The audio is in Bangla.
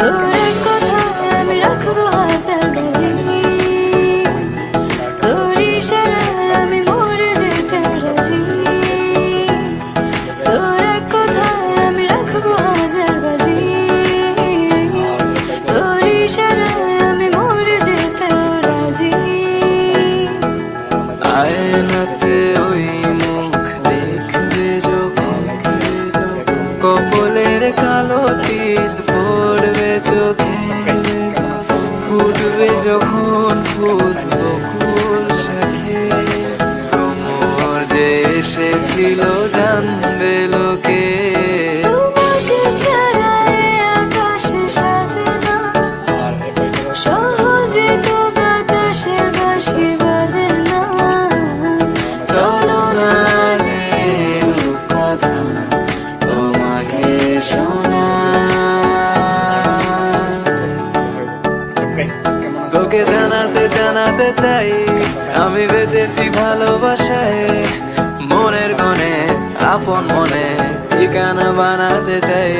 তোর কথায় আমি রাখবো হাজার বাজি, তোর ইশারায় আমি মরে যেতে রাজি। তোর কথায় আমি রাখবো হাজার বাজি, তোর ইশারায় আমি মরে যেতে রাজি। আয়নাতে ওই মুখ দেখবে যখন, কপলের কালো তিল পড়বে চোখে, ফুটবে যখন ফুল বকুল শাখে, ভ্রমর যে এসেছিল জানবে লোকে। তোমাকে ছাড়া এ আকাশ সাজে না, সহজে তো বাতাসে বাঁশি বাজে না। চলো না যে কথা তোমাকে শোনা, তোকে জানাতে জানাতে চাই আমি বেঁচেছি ভালোবাসায়, মনের কোণে আপন মনে ঠিকানা বানাতে চাই।